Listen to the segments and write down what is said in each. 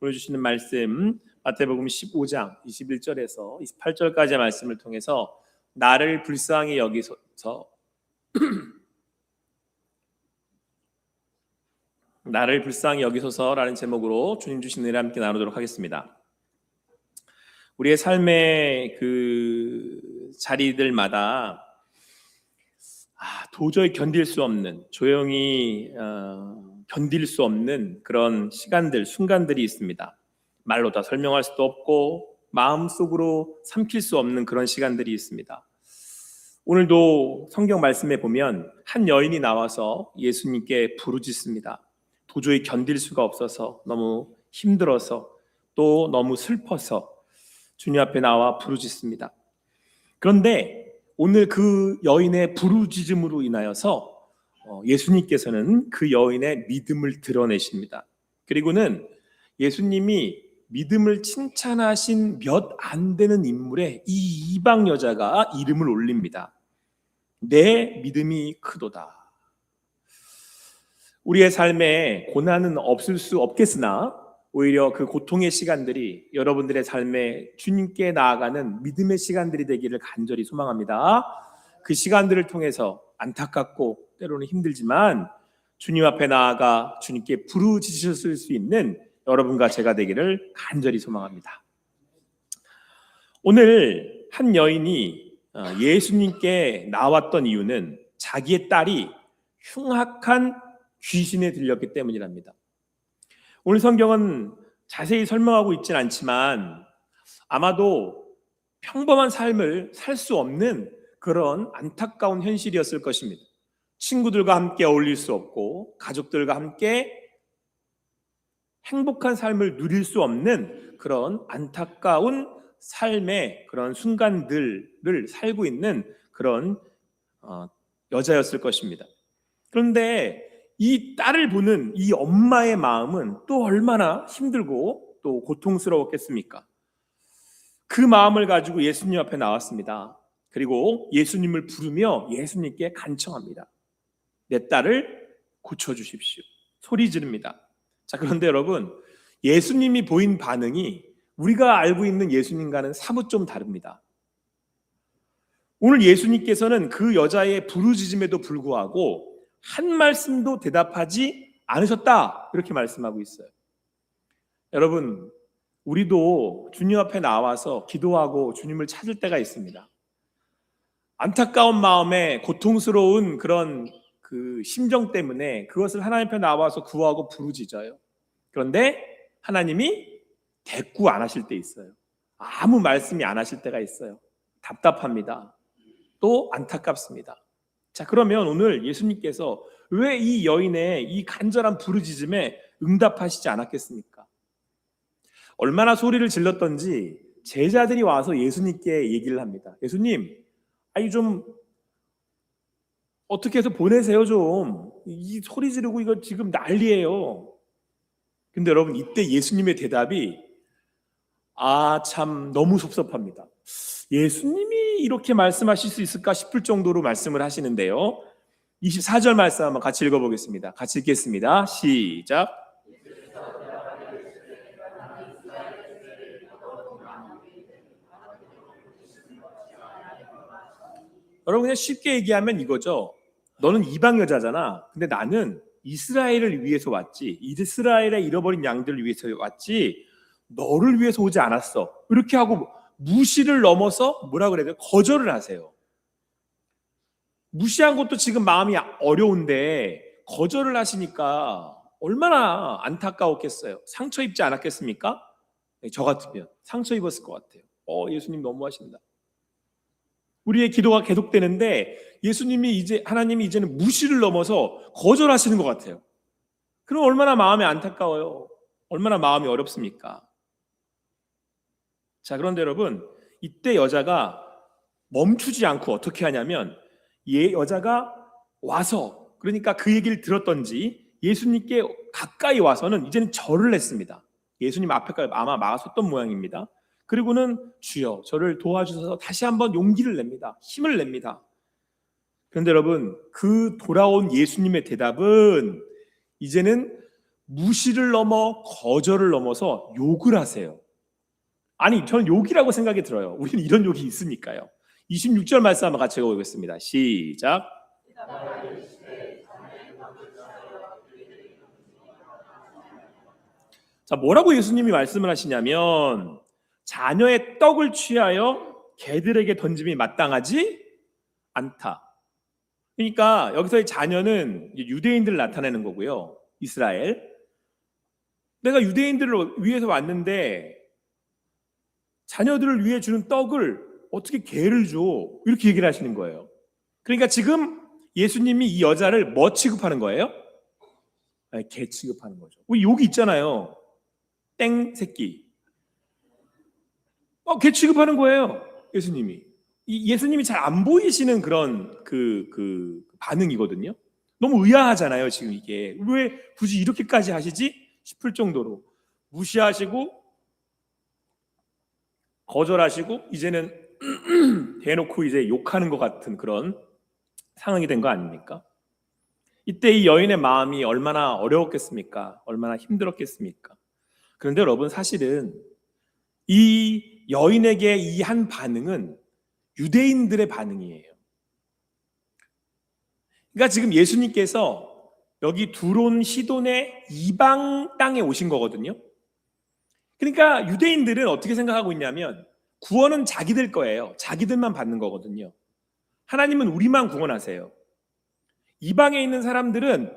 오늘 주시는 말씀 마태복음 15장 21절에서 28절까지의 말씀을 통해서 나를 불쌍히 여기소서 나를 불쌍히 여기소서라는 제목으로 주님 주신 은혜를 함께 나누도록 하겠습니다. 우리의 삶의 그 자리들마다 도저히 견딜 수 없는, 조용히 견딜 수 없는 그런 시간들, 순간들이 있습니다. 말로 다 설명할 수도 없고 마음속으로 삼킬 수 없는 그런 시간들이 있습니다. 오늘도 성경 말씀에 보면 한 여인이 나와서 예수님께 부르짖습니다. 도저히 견딜 수가 없어서, 너무 힘들어서, 또 너무 슬퍼서 주님 앞에 나와 부르짖습니다. 그런데 오늘 그 여인의 부르짖음으로 인하여서 예수님께서는 그 여인의 믿음을 드러내십니다. 그리고는 예수님이 믿음을 칭찬하신 몇 안 되는 인물에 이 이방 여자가 이름을 올립니다. 내 믿음이 크도다. 우리의 삶에 고난은 없을 수 없겠으나 오히려 그 고통의 시간들이 여러분들의 삶에 주님께 나아가는 믿음의 시간들이 되기를 간절히 소망합니다. 그 시간들을 통해서 안타깝고 때로는 힘들지만 주님 앞에 나아가 주님께 부르짖으실 수 있는 여러분과 제가 되기를 간절히 소망합니다. 오늘 한 여인이 예수님께 나왔던 이유는 자기의 딸이 흉악한 귀신에 들렸기 때문이랍니다. 오늘 성경은 자세히 설명하고 있지는 않지만 아마도 평범한 삶을 살 수 없는 그런 안타까운 현실이었을 것입니다. 친구들과 함께 어울릴 수 없고 가족들과 함께 행복한 삶을 누릴 수 없는 그런 안타까운 삶의 그런 순간들을 살고 있는 그런 여자였을 것입니다. 그런데 이 딸을 보는 이 엄마의 마음은 또 얼마나 힘들고 또 고통스러웠겠습니까? 그 마음을 가지고 예수님 앞에 나왔습니다. 그리고 예수님을 부르며 예수님께 간청합니다. 내 딸을 고쳐주십시오. 소리 지릅니다. 자, 그런데 여러분, 예수님이 보인 반응이 우리가 알고 있는 예수님과는 사뭇 좀 다릅니다. 오늘 예수님께서는 그 여자의 부르짖음에도 불구하고 한 말씀도 대답하지 않으셨다, 이렇게 말씀하고 있어요. 여러분, 우리도 주님 앞에 나와서 기도하고 주님을 찾을 때가 있습니다. 안타까운 마음에 고통스러운 그런 그 심정 때문에 그것을 하나님 앞에 나와서 구하고 부르짖어요. 그런데 하나님이 대꾸 안 하실 때 있어요. 아무 말씀이 안 하실 때가 있어요. 답답합니다. 또 안타깝습니다. 자, 그러면 오늘 예수님께서 왜 이 여인의 이 간절한 부르짖음에 응답하시지 않았겠습니까? 얼마나 소리를 질렀던지 제자들이 와서 예수님께 얘기를 합니다. 예수님, 좀 어떻게 해서 보내세요 좀. 이 소리 지르고 이거 지금 난리예요. 근데 여러분, 이때 예수님의 대답이 참 너무 섭섭합니다. 예수님이 이렇게 말씀하실 수 있을까 싶을 정도로 말씀을 하시는데요. 24절 말씀 한번 같이 읽어보겠습니다. 같이 읽겠습니다. 시작. 여러분, 그냥 쉽게 얘기하면 이거죠. 너는 이방 여자잖아. 근데 나는 이스라엘을 위해서 왔지. 이스라엘의 잃어버린 양들을 위해서 왔지. 너를 위해서 오지 않았어. 이렇게 하고 무시를 넘어서 뭐라 그래야 돼요? 거절을 하세요. 무시한 것도 지금 마음이 어려운데 거절을 하시니까 얼마나 안타까웠겠어요. 상처 입지 않았겠습니까? 저 같으면 상처 입었을 것 같아요. 예수님 너무하신다. 우리의 기도가 계속되는데 하나님이 이제는 무시를 넘어서 거절하시는 것 같아요. 그럼 얼마나 마음이 안타까워요. 얼마나 마음이 어렵습니까? 자, 그런데 여러분, 이때 여자가 멈추지 않고 어떻게 하냐면 여자가 와서, 그러니까 그 얘기를 들었던지 예수님께 가까이 와서는 이제는 절을 했습니다. 예수님 앞에까지 아마 막았었던 모양입니다. 그리고는 주여 저를 도와주셔서 다시 한번 용기를 냅니다. 힘을 냅니다. 그런데 여러분, 그 돌아온 예수님의 대답은 이제는 무시를 넘어 거절을 넘어서 욕을 하세요. 아니, 저는 욕이라고 생각이 들어요. 우리는 이런 욕이 있으니까요. 26절 말씀 한번 같이 읽어보겠습니다. 시작. 자, 뭐라고 예수님이 말씀을 하시냐면, 자녀의 떡을 취하여 개들에게 던짐이 마땅하지 않다. 그러니까 여기서의 자녀는 유대인들을 나타내는 거고요. 이스라엘. 내가 유대인들을 위해서 왔는데 자녀들을 위해 주는 떡을 어떻게 개를 줘? 이렇게 얘기를 하시는 거예요. 그러니까 지금 예수님이 이 여자를 뭐 취급하는 거예요? 아니, 개 취급하는 거죠. 우리 욕이 있잖아요. 땡 새끼. 개 취급하는 거예요. 예수님이. 예수님이 잘 안 보이시는 그런 그 반응이거든요. 너무 의아하잖아요. 지금 이게 왜 굳이 이렇게까지 하시지 싶을 정도로 무시하시고 거절하시고 이제는 대놓고 이제 욕하는 것 같은 그런 상황이 된 거 아닙니까? 이때 이 여인의 마음이 얼마나 어려웠겠습니까? 얼마나 힘들었겠습니까? 그런데 여러분, 사실은 이 여인에게 이 한 반응은 유대인들의 반응이에요. 그러니까 지금 예수님께서 여기 두론 시돈의 이방 땅에 오신 거거든요. 그러니까 유대인들은 어떻게 생각하고 있냐면 구원은 자기들 거예요. 자기들만 받는 거거든요. 하나님은 우리만 구원하세요. 이방에 있는 사람들은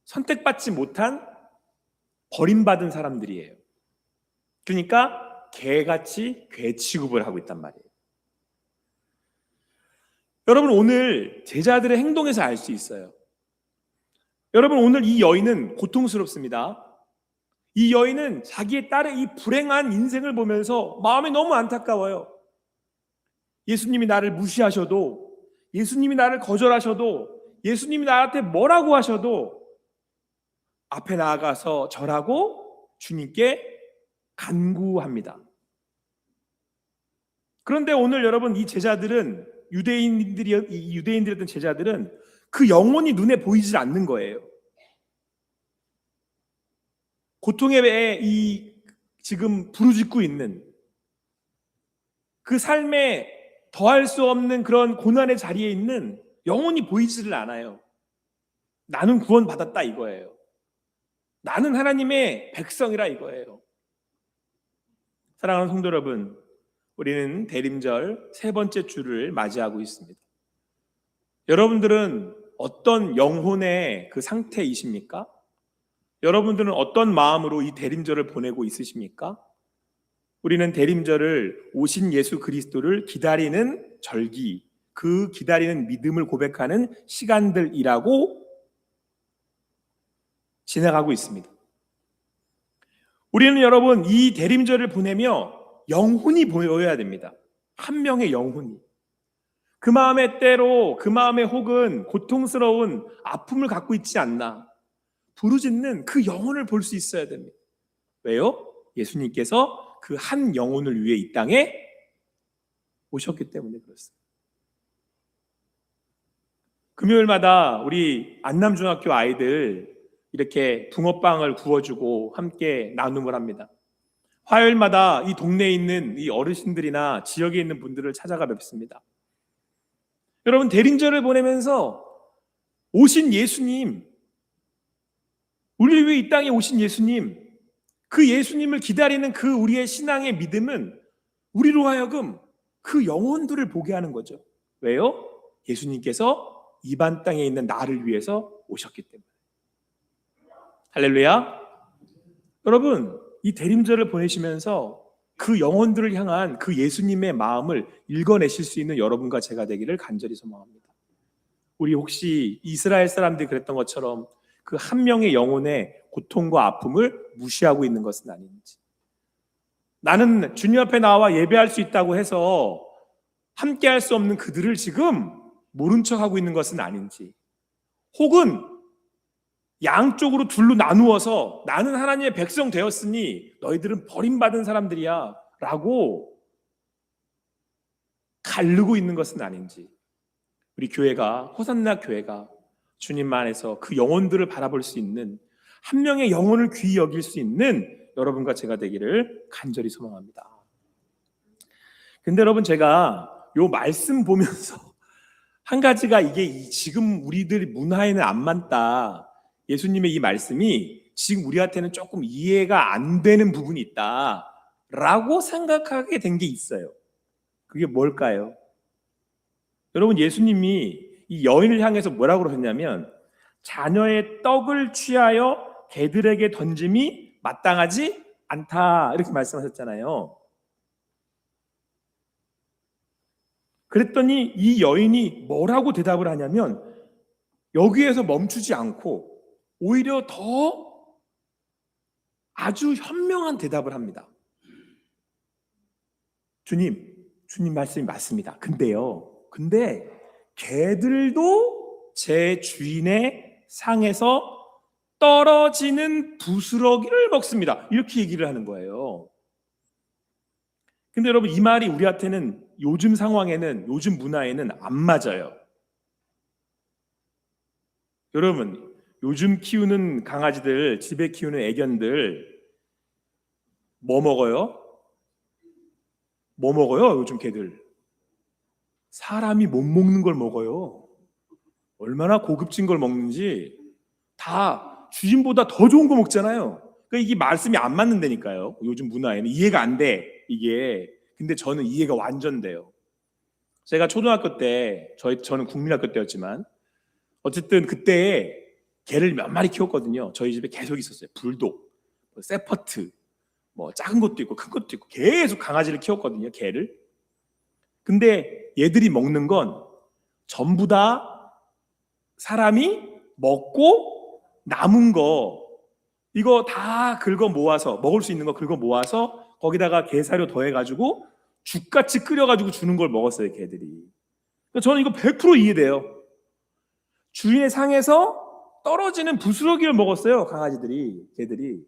선택받지 못한 버림받은 사람들이에요. 그러니까 개같이 괴 취급을 하고 있단 말이에요. 여러분, 오늘 제자들의 행동에서 알 수 있어요. 여러분, 오늘 이 여인은 고통스럽습니다. 이 여인은 자기의 딸의 이 불행한 인생을 보면서 마음이 너무 안타까워요. 예수님이 나를 무시하셔도, 예수님이 나를 거절하셔도, 예수님이 나한테 뭐라고 하셔도 앞에 나아가서 절하고 주님께 간구합니다. 그런데 오늘 여러분, 이 제자들은 유대인들이었던 제자들은 그 영혼이 눈에 보이질 않는 거예요. 고통에 지금 부르짖고 있는 그 삶에 더할 수 없는 그런 고난의 자리에 있는 영혼이 보이지를 않아요. 나는 구원받았다 이거예요. 나는 하나님의 백성이라 이거예요. 사랑하는 성도 여러분, 우리는 대림절 세 번째 주를 맞이하고 있습니다. 여러분들은 어떤 영혼의 그 상태이십니까? 여러분들은 어떤 마음으로 이 대림절을 보내고 있으십니까? 우리는 대림절을 오신 예수 그리스도를 기다리는 절기, 그 기다리는 믿음을 고백하는 시간들이라고 지나가고 있습니다. 우리는 여러분, 이 대림절을 보내며 영혼이 보여야 됩니다. 한 명의 영혼이. 그 마음의 때로, 그 마음의 혹은 고통스러운 아픔을 갖고 있지 않나 부르짖는 그 영혼을 볼 수 있어야 됩니다. 왜요? 예수님께서 그 한 영혼을 위해 이 땅에 오셨기 때문에 그렇습니다. 금요일마다 우리 안남중학교 아이들 이렇게 붕어빵을 구워주고 함께 나눔을 합니다. 화요일마다 이 동네에 있는 이 어르신들이나 지역에 있는 분들을 찾아가 뵙습니다. 여러분, 대림절을 보내면서 오신 예수님, 우리를 위해 이 땅에 오신 예수님, 그 예수님을 기다리는 그 우리의 신앙의 믿음은 우리로 하여금 그 영혼들을 보게 하는 거죠. 왜요? 예수님께서 이반 땅에 있는 나를 위해서 오셨기 때문에. 할렐루야. 여러분, 이 대림절을 보내시면서 그 영혼들을 향한 그 예수님의 마음을 읽어내실 수 있는 여러분과 제가 되기를 간절히 소망합니다. 우리 혹시 이스라엘 사람들이 그랬던 것처럼 그 한 명의 영혼의 고통과 아픔을 무시하고 있는 것은 아닌지, 나는 주님 앞에 나와 예배할 수 있다고 해서 함께 할 수 없는 그들을 지금 모른 척하고 있는 것은 아닌지, 혹은 양쪽으로 둘로 나누어서 나는 하나님의 백성 되었으니 너희들은 버림받은 사람들이야 라고 가르고 있는 것은 아닌지, 우리 교회가, 호산나 교회가 주님 안에서 그 영혼들을 바라볼 수 있는 한 명의 영혼을 귀히 여길 수 있는 여러분과 제가 되기를 간절히 소망합니다. 근데 여러분, 제가 요 말씀 보면서 한 가지가, 이게 지금 우리들 문화에는 안 맞다, 예수님의 이 말씀이 지금 우리한테는 조금 이해가 안 되는 부분이 있다 라고 생각하게 된 게 있어요. 그게 뭘까요? 여러분, 예수님이 이 여인을 향해서 뭐라고 그러셨냐면, 자녀의 떡을 취하여 개들에게 던짐이 마땅하지 않다, 이렇게 말씀하셨잖아요. 그랬더니 이 여인이 뭐라고 대답을 하냐면, 여기에서 멈추지 않고 오히려 더 아주 현명한 대답을 합니다. 주님 말씀이 맞습니다. 근데 개들도 제 주인의 상에서 떨어지는 부스러기를 먹습니다. 이렇게 얘기를 하는 거예요. 근데 여러분, 이 말이 우리한테는 요즘 상황에는, 요즘 문화에는 안 맞아요. 여러분, 요즘 키우는 강아지들, 집에 키우는 애견들 뭐 먹어요? 요즘 개들? 사람이 못 먹는 걸 먹어요. 얼마나 고급진 걸 먹는지. 다 주인보다 더 좋은 거 먹잖아요. 그러니까 이게 말씀이 안 맞는다니까요. 요즘 문화에는 이해가 안 돼, 이게. 근데 저는 이해가 완전 돼요. 제가 초등학교 때, 저는 국민학교 때였지만 어쨌든 그때 개를 몇 마리 키웠거든요. 저희 집에 계속 있었어요. 불독, 세퍼트, 뭐 작은 것도 있고 큰 것도 있고 계속 강아지를 키웠거든요, 개를. 근데 얘들이 먹는 건 전부 다 사람이 먹고 남은 거, 이거 다 긁어 모아서, 먹을 수 있는 거 긁어 모아서 거기다가 게사료 더해가지고 죽같이 끓여가지고 주는 걸 먹었어요, 개들이. 저는 이거 100% 이해돼요. 주인의 상에서 떨어지는 부스러기를 먹었어요, 강아지들이, 개들이.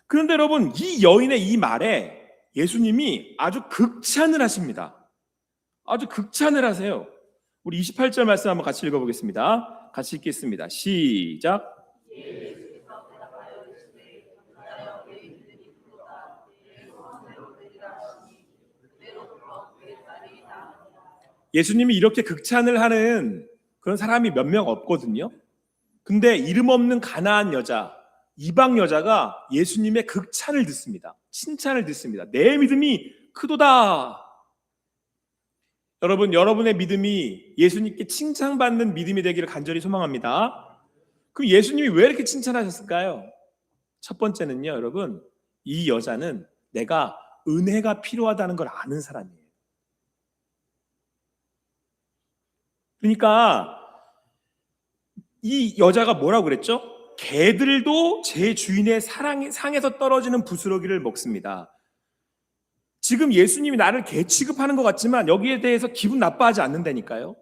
그런데 여러분, 이 여인의 이 말에 예수님이 아주 극찬을 하십니다. 아주 극찬을 하세요. 우리 28절 말씀 한번 같이 읽어보겠습니다. 같이 읽겠습니다. 시작. 예수님이 이렇게 극찬을 하는 그런 사람이 몇 명 없거든요. 근데 이름 없는 가나안 여자, 이방 여자가 예수님의 극찬을 듣습니다. 칭찬을 듣습니다. 내 믿음이 크도다. 여러분, 여러분의 믿음이 예수님께 칭찬받는 믿음이 되기를 간절히 소망합니다. 그럼 예수님이 왜 이렇게 칭찬하셨을까요? 첫 번째는요, 여러분, 이 여자는 내가 은혜가 필요하다는 걸 아는 사람이에요. 그러니까 이 여자가 뭐라고 그랬죠? 개들도 제 주인의 상에서 떨어지는 부스러기를 먹습니다. 지금 예수님이 나를 개 취급하는 것 같지만 여기에 대해서 기분 나빠하지 않는다니까요.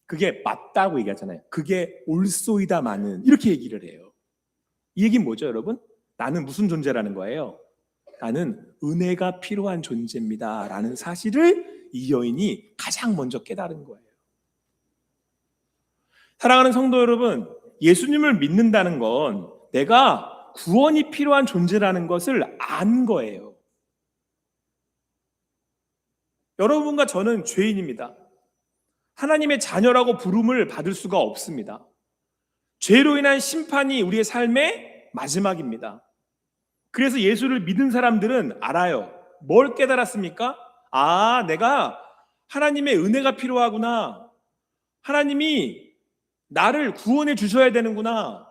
그게 맞다고 얘기하잖아요. 그게 옳소이다마는, 이렇게 얘기를 해요. 이 얘기는 뭐죠, 여러분? 나는 무슨 존재라는 거예요? 나는 은혜가 필요한 존재입니다 라는 사실을 이 여인이 가장 먼저 깨달은 거예요. 사랑하는 성도 여러분, 예수님을 믿는다는 건 내가 구원이 필요한 존재라는 것을 안 거예요. 여러분과 저는 죄인입니다. 하나님의 자녀라고 부름을 받을 수가 없습니다. 죄로 인한 심판이 우리의 삶의 마지막입니다. 그래서 예수를 믿은 사람들은 알아요. 뭘 깨달았습니까? 아, 내가 하나님의 은혜가 필요하구나. 하나님이 나를 구원해 주셔야 되는구나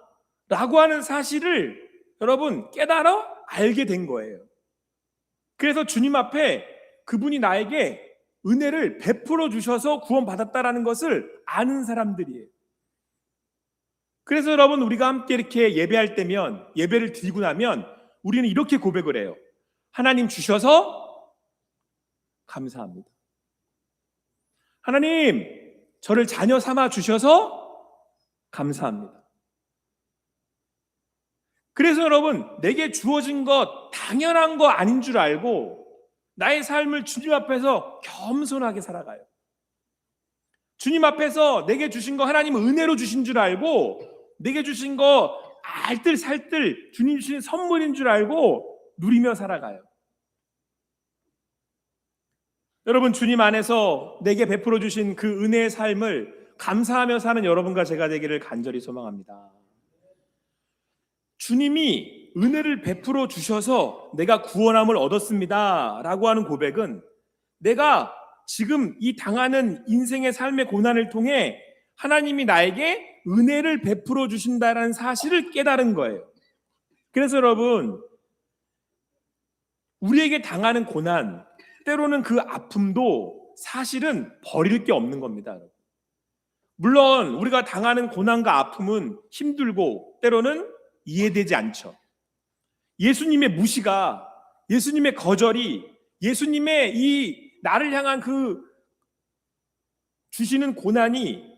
라고 하는 사실을 여러분 깨달아 알게 된 거예요. 그래서 주님 앞에 그분이 나에게 은혜를 베풀어 주셔서 구원받았다라는 것을 아는 사람들이에요. 그래서 여러분, 우리가 함께 이렇게 예배할 때면, 예배를 드리고 나면 우리는 이렇게 고백을 해요. 하나님 주셔서 감사합니다. 하나님, 저를 자녀 삼아 주셔서 감사합니다. 그래서 여러분, 내게 주어진 것 당연한 거 아닌 줄 알고 나의 삶을 주님 앞에서 겸손하게 살아가요. 주님 앞에서 내게 주신 거 하나님은 은혜로 주신 줄 알고 내게 주신 거 알뜰살뜰 주님 주신 선물인 줄 알고 누리며 살아가요. 여러분, 주님 안에서 내게 베풀어 주신 그 은혜의 삶을 감사하며 사는 여러분과 제가 되기를 간절히 소망합니다. 주님이 은혜를 베풀어 주셔서 내가 구원함을 얻었습니다 라고 하는 고백은 내가 지금 이 당하는 인생의 삶의 고난을 통해 하나님이 나에게 은혜를 베풀어 주신다는 사실을 깨달은 거예요. 그래서 여러분, 우리에게 당하는 고난, 때로는 그 아픔도 사실은 버릴 게 없는 겁니다. 물론 우리가 당하는 고난과 아픔은 힘들고 때로는 이해되지 않죠. 예수님의 무시가, 예수님의 거절이, 예수님의 이 나를 향한 그 주시는 고난이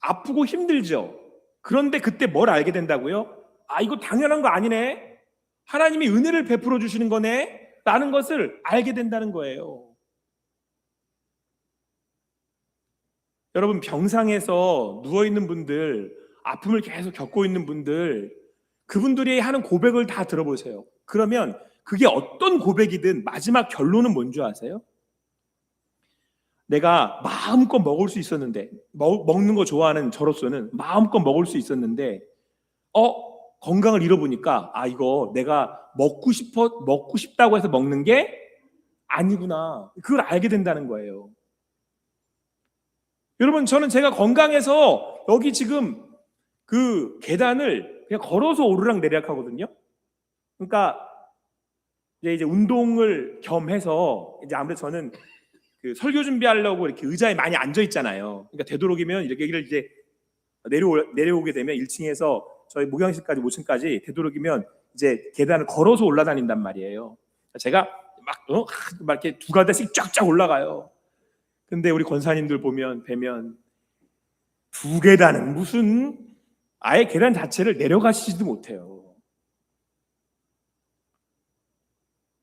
아프고 힘들죠. 그런데 그때 뭘 알게 된다고요? 아, 이거 당연한 거 아니네. 하나님이 은혜를 베풀어 주시는 거네 라는 것을 알게 된다는 거예요. 여러분, 병상에서 누워있는 분들, 아픔을 계속 겪고 있는 분들, 그분들이 하는 고백을 다 들어보세요. 그러면 그게 어떤 고백이든 마지막 결론은 뭔지 아세요? 내가 마음껏 먹을 수 있었는데, 먹는 거 좋아하는 저로서는 마음껏 먹을 수 있었는데 건강을 잃어보니까 이거 내가 먹고 싶다고 해서 먹는 게 아니구나, 그걸 알게 된다는 거예요. 여러분, 저는 제가 건강해서 여기 지금 그 계단을 그냥 걸어서 오르락 내리락 하거든요. 그러니까 이제 운동을 겸해서 이제 아무래도 저는 그 설교 준비하려고 이렇게 의자에 많이 앉아 있잖아요. 그러니까 되도록이면 이렇게 이제 내려오게 되면 1층에서 저희 목양실까지 5층까지 되도록이면 이제 계단을 걸어서 올라다닌단 말이에요. 제가 막 이렇게 두 가닥씩 쫙쫙 올라가요. 근데 우리 권사님들 뵈면 두 계단은 무슨, 아예 계단 자체를 내려가시지도 못해요.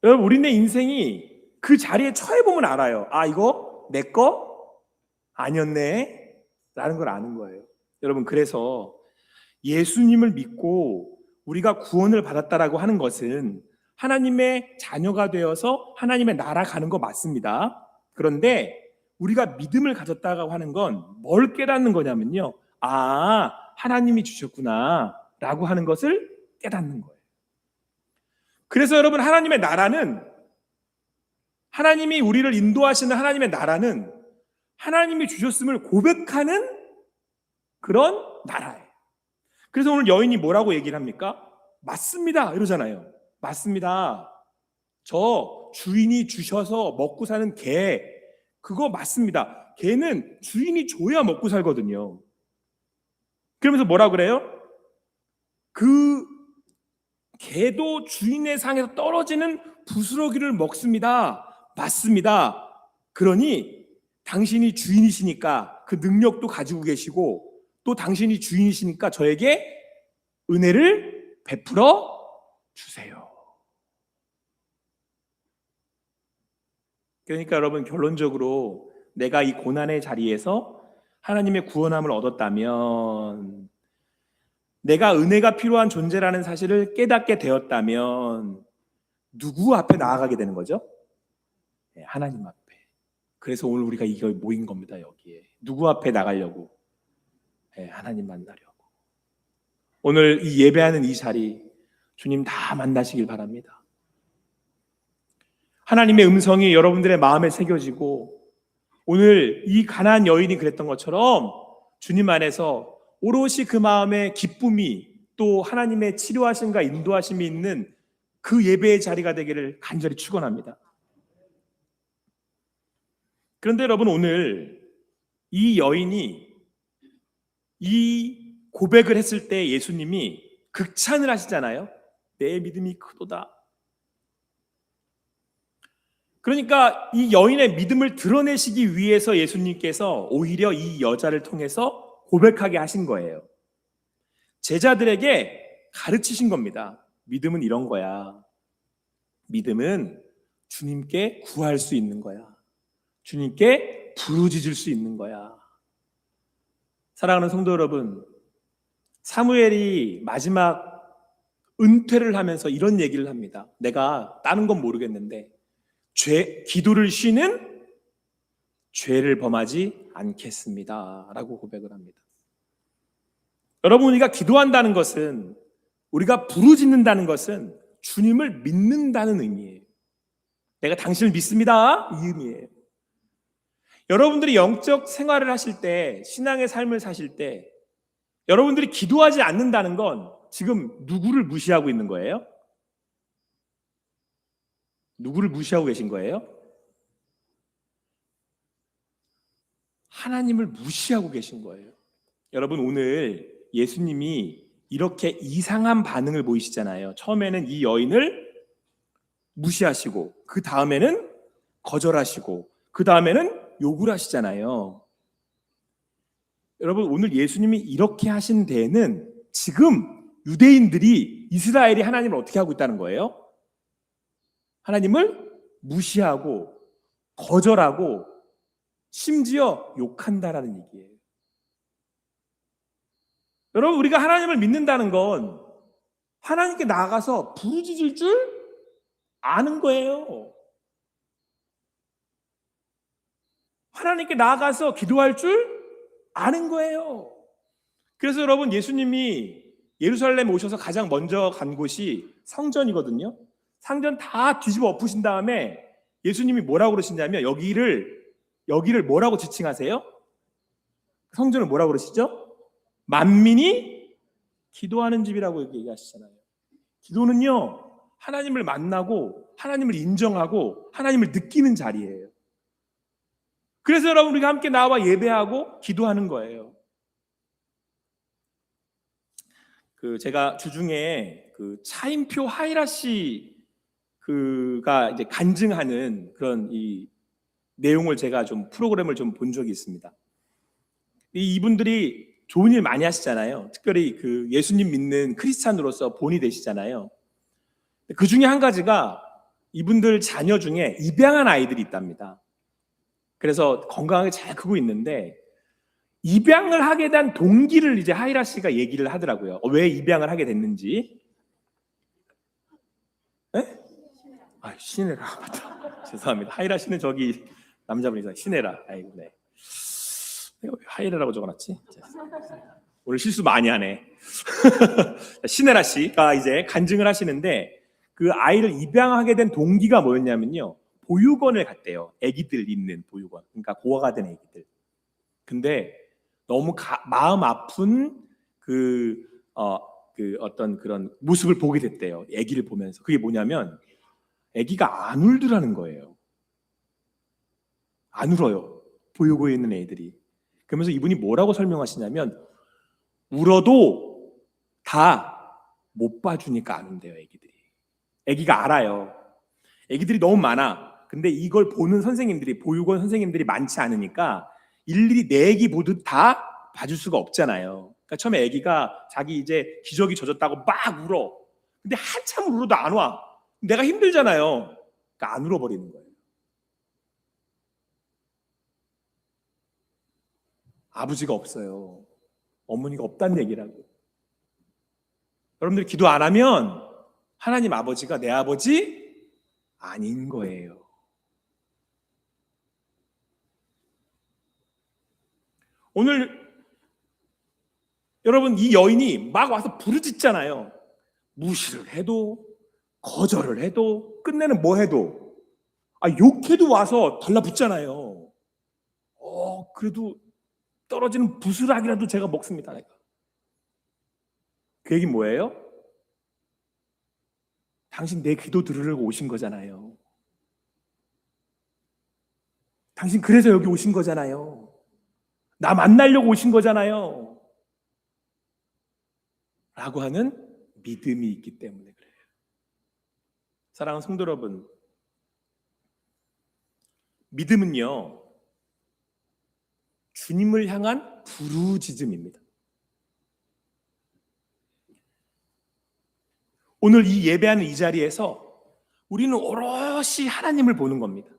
여러분, 우리네 인생이 그 자리에 처해보면 알아요. 이거 내 거 아니었네 라는 걸 아는 거예요. 여러분, 그래서 예수님을 믿고 우리가 구원을 받았다라고 하는 것은 하나님의 자녀가 되어서 하나님의 나라 가는 거 맞습니다. 그런데 우리가 믿음을 가졌다고 하는 건 뭘 깨닫는 거냐면요, 하나님이 주셨구나 라고 하는 것을 깨닫는 거예요. 그래서 여러분, 하나님의 나라는, 하나님이 우리를 인도하시는 하나님의 나라는 하나님이 주셨음을 고백하는 그런 나라예요. 그래서 오늘 여인이 뭐라고 얘기를 합니까? 맞습니다 이러잖아요. 맞습니다. 저 주인이 주셔서 먹고 사는 개, 그거 맞습니다. 개는 주인이 줘야 먹고 살거든요. 그러면서 뭐라 그래요? 그 개도 주인의 상에서 떨어지는 부스러기를 먹습니다. 맞습니다. 그러니 당신이 주인이시니까 그 능력도 가지고 계시고 또 당신이 주인이시니까 저에게 은혜를 베풀어 주세요. 그러니까 여러분, 결론적으로 내가 이 고난의 자리에서 하나님의 구원함을 얻었다면, 내가 은혜가 필요한 존재라는 사실을 깨닫게 되었다면 누구 앞에 나아가게 되는 거죠? 하나님 앞에. 그래서 오늘 우리가 이거 모인 겁니다. 여기에 누구 앞에 나가려고? 하나님 만나려고. 오늘 이 예배하는 이 자리 주님 다 만나시길 바랍니다. 하나님의 음성이 여러분들의 마음에 새겨지고, 오늘 이 가나안 여인이 그랬던 것처럼 주님 안에서 오롯이 그 마음에 기쁨이, 또 하나님의 치료하심과 인도하심이 있는 그 예배의 자리가 되기를 간절히 축원합니다. 그런데 여러분, 오늘 이 여인이 이 고백을 했을 때 예수님이 극찬을 하시잖아요. 내 믿음이 크도다. 그러니까 이 여인의 믿음을 드러내시기 위해서 예수님께서 오히려 이 여자를 통해서 고백하게 하신 거예요. 제자들에게 가르치신 겁니다. 믿음은 이런 거야. 믿음은 주님께 구할 수 있는 거야. 주님께 부르짖을 수 있는 거야. 사랑하는 성도 여러분, 사무엘이 마지막 은퇴를 하면서 이런 얘기를 합니다. 내가 다른 건 모르겠는데 기도를 쉬는 죄를 범하지 않겠습니다 라고 고백을 합니다. 여러분, 우리가 기도한다는 것은, 우리가 부르짖는다는 것은 주님을 믿는다는 의미예요. 내가 당신을 믿습니다, 이 의미예요. 여러분들이 영적 생활을 하실 때, 신앙의 삶을 사실 때 여러분들이 기도하지 않는다는 건 지금 누구를 무시하고 있는 거예요? 누구를 무시하고 계신 거예요? 하나님을 무시하고 계신 거예요. 여러분, 오늘 예수님이 이렇게 이상한 반응을 보이시잖아요. 처음에는 이 여인을 무시하시고, 그 다음에는 거절하시고, 그 다음에는 욕을 하시잖아요. 여러분, 오늘 예수님이 이렇게 하신 데에는 지금 유대인들이, 이스라엘이 하나님을 어떻게 하고 있다는 거예요? 하나님을 무시하고 거절하고 심지어 욕한다라는 얘기예요. 여러분, 우리가 하나님을 믿는다는 건 하나님께 나아가서 부르짖을 줄 아는 거예요. 하나님께 나아가서 기도할 줄 아는 거예요. 그래서 여러분, 예수님이 예루살렘에 오셔서 가장 먼저 간 곳이 성전이거든요. 성전 다 뒤집어 엎으신 다음에 예수님이 뭐라고 그러시냐면, 여기를 뭐라고 지칭하세요? 성전을 뭐라고 그러시죠? 만민이 기도하는 집이라고 얘기하시잖아요. 기도는요, 하나님을 만나고 하나님을 인정하고 하나님을 느끼는 자리예요. 그래서 여러분, 우리가 함께 나와 예배하고 기도하는 거예요. 제가 주중에 차인표 하이라 씨가 이제 간증하는 그런 이 내용을 제가 좀 프로그램을 좀 본 적이 있습니다. 이분들이 좋은 일 많이 하시잖아요. 특별히 예수님 믿는 크리스찬으로서 본이 되시잖아요. 그 중에 한 가지가 이분들 자녀 중에 입양한 아이들이 있답니다. 그래서 건강하게 잘 크고 있는데, 입양을 하게 된 동기를 이제 하이라 씨가 얘기를 하더라고요. 왜 입양을 하게 됐는지. 네? 신혜라. 맞다. 죄송합니다. 하이라 씨는 저기 남자분이잖아요. 신혜라. 아이고, 네. 내가 왜 하이라라고 적어놨지? 오늘 실수 많이 하네. 신혜라 씨가 이제 간증을 하시는데, 그 아이를 입양하게 된 동기가 뭐였냐면요, 보육원을 갔대요. 아기들 있는 보육원. 그러니까 고아가 된 아기들. 근데 너무 마음 아픈 어떤 그런 모습을 보게 됐대요. 아기를 보면서. 그게 뭐냐면, 아기가 안 울더라는 거예요. 안 울어요. 보육원에 있는 애들이. 그러면서 이분이 뭐라고 설명하시냐면, 울어도 다 못 봐주니까 안 운대요, 아기들이. 아기가 알아요. 아기들이 너무 많아. 근데 이걸 보는 선생님들이, 보육원 선생님들이 많지 않으니까 일일이 내 아기 보듯 다 봐줄 수가 없잖아요. 그러니까 처음에 아기가 자기 이제 기저귀 젖었다고 막 울어. 근데 한참 울어도 안 와. 내가 힘들잖아요. 그러니까 안 울어버리는 거예요. 아버지가 없어요. 어머니가 없다는 얘기라고. 여러분들이 기도 안 하면 하나님 아버지가 내 아버지 아닌 거예요. 오늘 여러분, 이 여인이 막 와서 부르짖잖아요. 무시를 해도 거절을 해도 끝내는 뭐 해도 욕해도 와서 달라붙잖아요. 그래도 떨어지는 부스락이라도 제가 먹습니다. 내가. 그 얘기 뭐예요? 당신 내 기도 들으려고 오신 거잖아요. 당신 그래서 여기 오신 거잖아요. 나 만나려고 오신 거잖아요. 라고 하는 믿음이 있기 때문에 그래요. 사랑하는 성도 여러분, 믿음은요, 주님을 향한 부르짖음입니다. 오늘 이 예배하는 이 자리에서 우리는 오롯이 하나님을 보는 겁니다.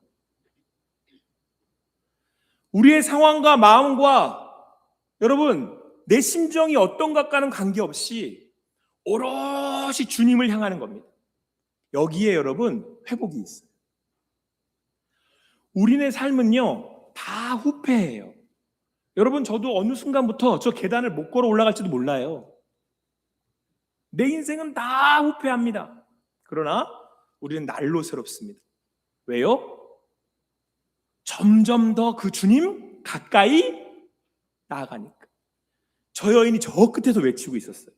우리의 상황과 마음과 여러분 내 심정이 어떤 것과는 관계없이 오롯이 주님을 향하는 겁니다. 여기에 여러분 회복이 있어요. 우리네 삶은요 다 후패예요. 여러분, 저도 어느 순간부터 저 계단을 못 걸어 올라갈지도 몰라요. 내 인생은 다 후패합니다. 그러나 우리는 날로 새롭습니다. 왜요? 점점 더 그 주님 가까이 나아가니까. 저 여인이 저 끝에서 외치고 있었어요.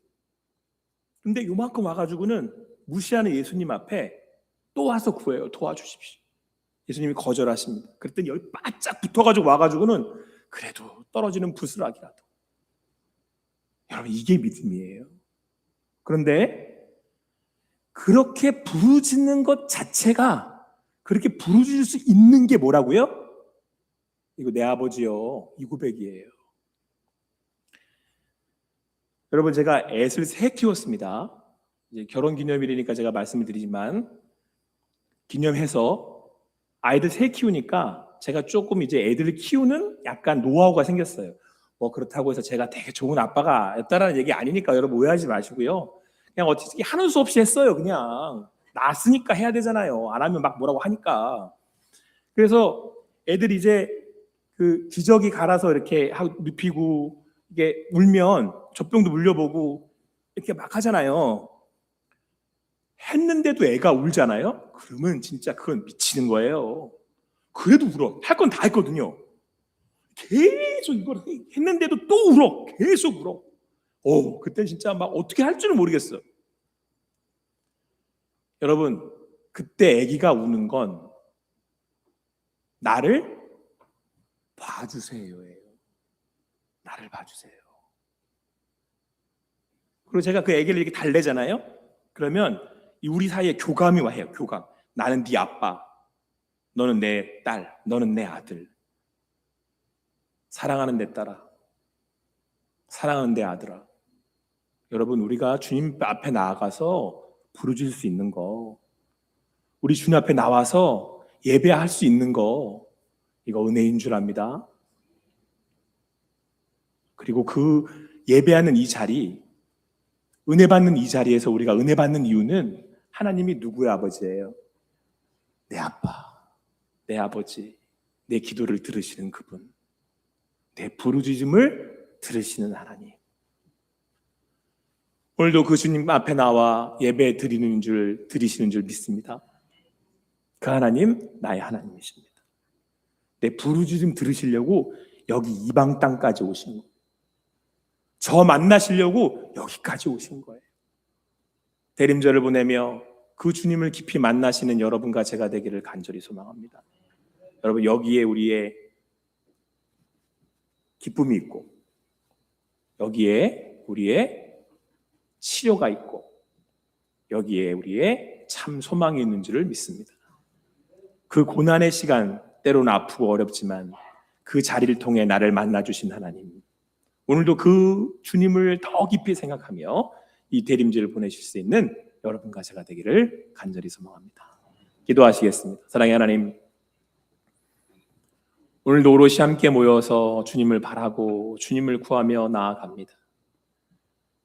근데 요만큼 와가지고는 무시하는 예수님 앞에 또 와서 구해요. 도와주십시오. 예수님이 거절하십니다. 그랬더니 여기 바짝 붙어가지고 와가지고는 그래도 떨어지는 부스락이라도. 여러분, 이게 믿음이에요. 그런데 그렇게 부르짖는 것 자체가, 그렇게 부르짖을 수 있는 게 뭐라고요? 이거 내 아버지요, 이 고백이에요. 여러분, 제가 애를 세 키웠습니다. 이제 결혼기념일이니까 제가 말씀을 드리지만, 기념해서 아이들 세 키우니까 제가 조금 이제 애들을 키우는 약간 노하우가 생겼어요. 뭐 그렇다고 해서 제가 되게 좋은 아빠가 였다라는 얘기 아니니까 여러분 오해하지 마시고요. 그냥 어떻게 하는 수 없이 했어요. 그냥 낳았으니까 해야 되잖아요. 안 하면 막 뭐라고 하니까. 그래서 애들이 이제 그 기저귀 갈아서 이렇게 눕히고 이게 울면 젖병도 물려보고 이렇게 막 하잖아요. 했는데도 애가 울잖아요. 그러면 진짜 그건 미치는 거예요. 그래도 울어. 할 건 다 했거든요. 계속 이걸 했는데도 또 울어. 계속 울어. 그때 진짜 막 어떻게 할 줄은 모르겠어. 여러분, 그때 아기가 우는 건 나를 봐주세요예요. 나를 봐주세요. 그리고 제가 그 아기를 이렇게 달래잖아요. 그러면 우리 사이에 교감이 와요. 교감. 나는 네 아빠, 너는 내 딸, 너는 내 아들. 사랑하는 내 딸아, 사랑하는 내 아들아. 여러분, 우리가 주님 앞에 나아가서 부르짖을 수 있는 거, 우리 주님 앞에 나와서 예배할 수 있는 거, 이거 은혜인 줄 압니다. 그리고 그 예배하는 이 자리, 은혜 받는 이 자리에서 우리가 은혜 받는 이유는 하나님이 누구의 아버지예요? 내 아빠, 내 아버지, 내 기도를 들으시는 그분, 내 부르짖음을 들으시는 하나님. 오늘도 그 주님 앞에 나와 예배 드리는 줄, 드리시는 줄 믿습니다. 그 하나님, 나의 하나님이십니다. 내 부르짖음 들으시려고 여기 이방 땅까지 오신 거예요. 저 만나시려고 여기까지 오신 거예요. 대림절을 보내며 그 주님을 깊이 만나시는 여러분과 제가 되기를 간절히 소망합니다. 여러분, 여기에 우리의 기쁨이 있고, 여기에 우리의 치료가 있고, 여기에 우리의 참 소망이 있는 줄을 믿습니다. 그 고난의 시간, 때로는 아프고 어렵지만 그 자리를 통해 나를 만나주신 하나님, 오늘도 그 주님을 더 깊이 생각하며 이 대림절을 보내실 수 있는 여러분과 제가 되기를 간절히 소망합니다. 기도하시겠습니다. 사랑의 하나님, 오늘도 오롯이 함께 모여서 주님을 바라고 주님을 구하며 나아갑니다.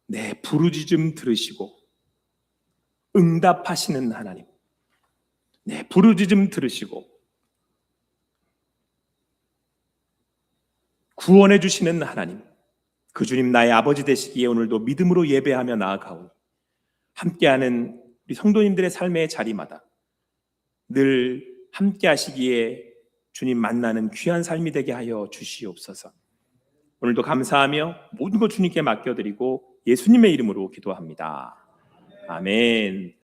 내 부르짖음 들으시고 응답하시는 하나님, 내 부르짖음 들으시고 구원해 주시는 하나님, 그 주님 나의 아버지 되시기에 오늘도 믿음으로 예배하며 나아가오니 함께하는 우리 성도님들의 삶의 자리마다 늘 함께 하시기에 주님 만나는 귀한 삶이 되게 하여 주시옵소서. 오늘도 감사하며 모든 것 주님께 맡겨드리고 예수님의 이름으로 기도합니다. 아멘.